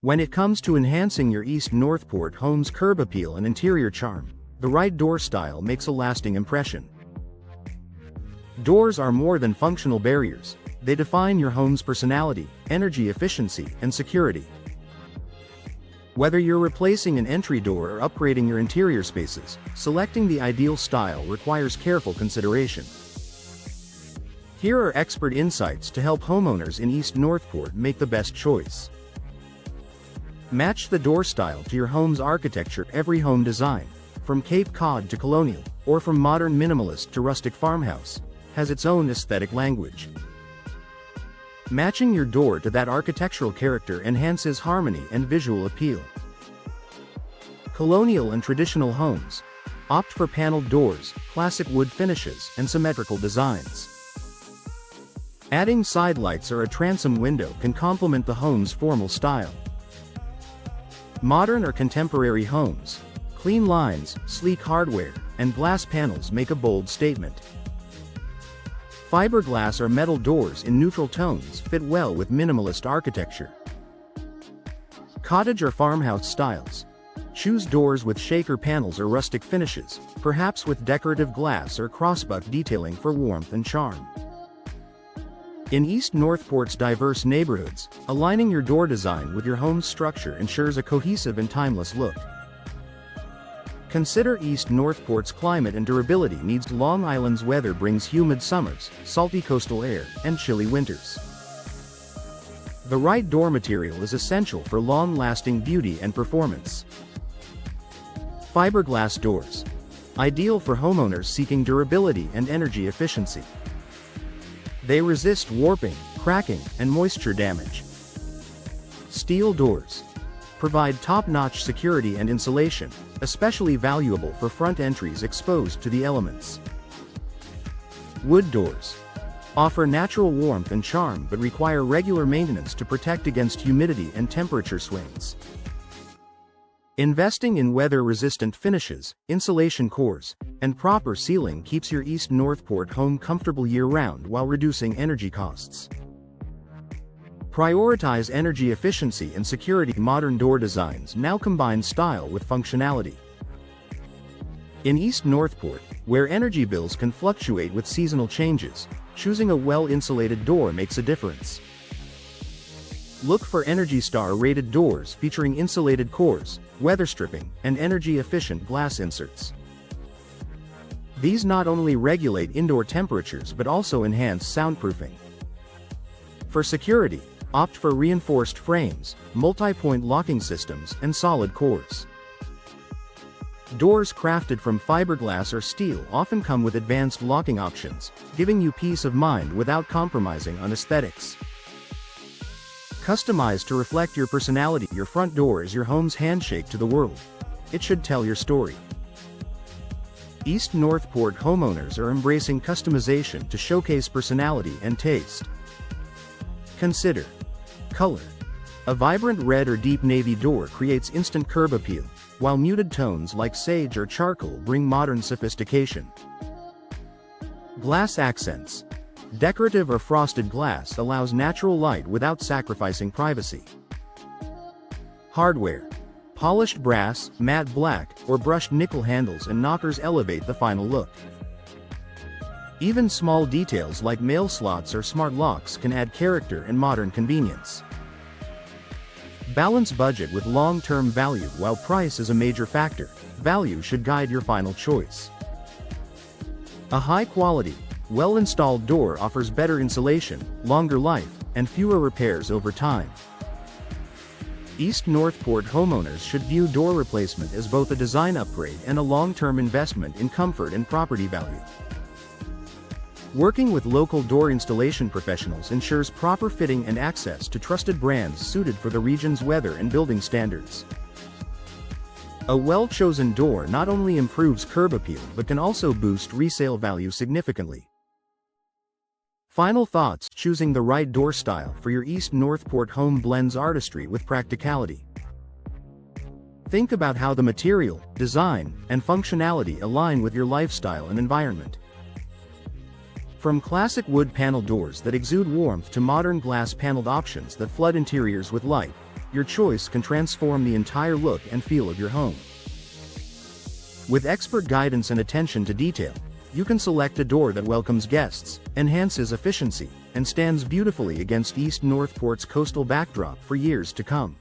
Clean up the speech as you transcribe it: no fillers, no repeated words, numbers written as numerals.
When it comes to enhancing your East Northport home's curb appeal and interior charm, the right door style makes a lasting impression. Doors are more than functional barriers. They define your home's personality, energy efficiency, and security. Whether you're replacing an entry door or upgrading your interior spaces, selecting the ideal style requires careful consideration. Here are expert insights to help homeowners in East Northport make the best choice. Match the door style to your home's architecture. Every home design, from Cape Cod to colonial, or from modern minimalist to rustic farmhouse, has its own aesthetic language. Matching your door to that architectural character enhances harmony and visual appeal. Colonial and traditional homes opt for paneled doors, classic wood finishes, and symmetrical designs. Adding side lights or a transom window can complement the home's formal style. Modern or contemporary homes, clean lines, sleek hardware, and glass panels make a bold statement. Fiberglass or metal doors in neutral tones fit well with minimalist architecture. Cottage or farmhouse styles. Choose doors with shaker panels or rustic finishes, perhaps with decorative glass or crossbuck detailing for warmth and charm. In East Northport's diverse neighborhoods, aligning your door design with your home's structure ensures a cohesive and timeless look. Consider East Northport's climate and durability needs. Long Island's weather brings humid summers, salty coastal air, and chilly winters. The right door material is essential for long-lasting beauty and performance. Fiberglass doors. Ideal for homeowners seeking durability and energy efficiency. They resist warping, cracking, and moisture damage. Steel doors. Provide top-notch security and insulation, especially valuable for front entries exposed to the elements. Wood doors. Offer natural warmth and charm but require regular maintenance to protect against humidity and temperature swings. Investing in weather-resistant finishes, insulation cores, and proper sealing keeps your East Northport home comfortable year-round while reducing energy costs. Prioritize energy efficiency and security. Modern door designs now combine style with functionality. In East Northport, where energy bills can fluctuate with seasonal changes, choosing a well-insulated door makes a difference. Look for Energy Star-rated doors featuring insulated cores, weather stripping, and energy-efficient glass inserts. These not only regulate indoor temperatures but also enhance soundproofing. For security, opt for reinforced frames, multi-point locking systems, and solid cores. Doors crafted from fiberglass or steel often come with advanced locking options, giving you peace of mind without compromising on aesthetics. Customized to reflect your personality, your front door is your home's handshake to the world. It should tell your story. East Northport homeowners are embracing customization to showcase personality and taste. Consider color. A vibrant red or deep navy door creates instant curb appeal, while muted tones like sage or charcoal bring modern sophistication. Glass accents. Decorative or frosted glass allows natural light without sacrificing privacy. Hardware. Polished brass, matte black, or brushed nickel handles and knockers elevate the final look. Even small details like mail slots or smart locks can add character and modern convenience. Balance budget with long-term value. While price is a major factor, value should guide your final choice. A high-quality, well-installed door offers better insulation, longer life, and fewer repairs over time. East Northport homeowners should view door replacement as both a design upgrade and a long-term investment in comfort and property value. Working with local door installation professionals ensures proper fitting and access to trusted brands suited for the region's weather and building standards. A well-chosen door not only improves curb appeal but can also boost resale value significantly. Final thoughts. Choosing the right door style for your East Northport home blends artistry with practicality. Think about how the material, design, and functionality align with your lifestyle and environment. From classic wood panel doors that exude warmth to modern glass paneled options that flood interiors with light, your choice can transform the entire look and feel of your home. With expert guidance and attention to detail, you can select a door that welcomes guests, enhances efficiency, and stands beautifully against East Northport's coastal backdrop for years to come.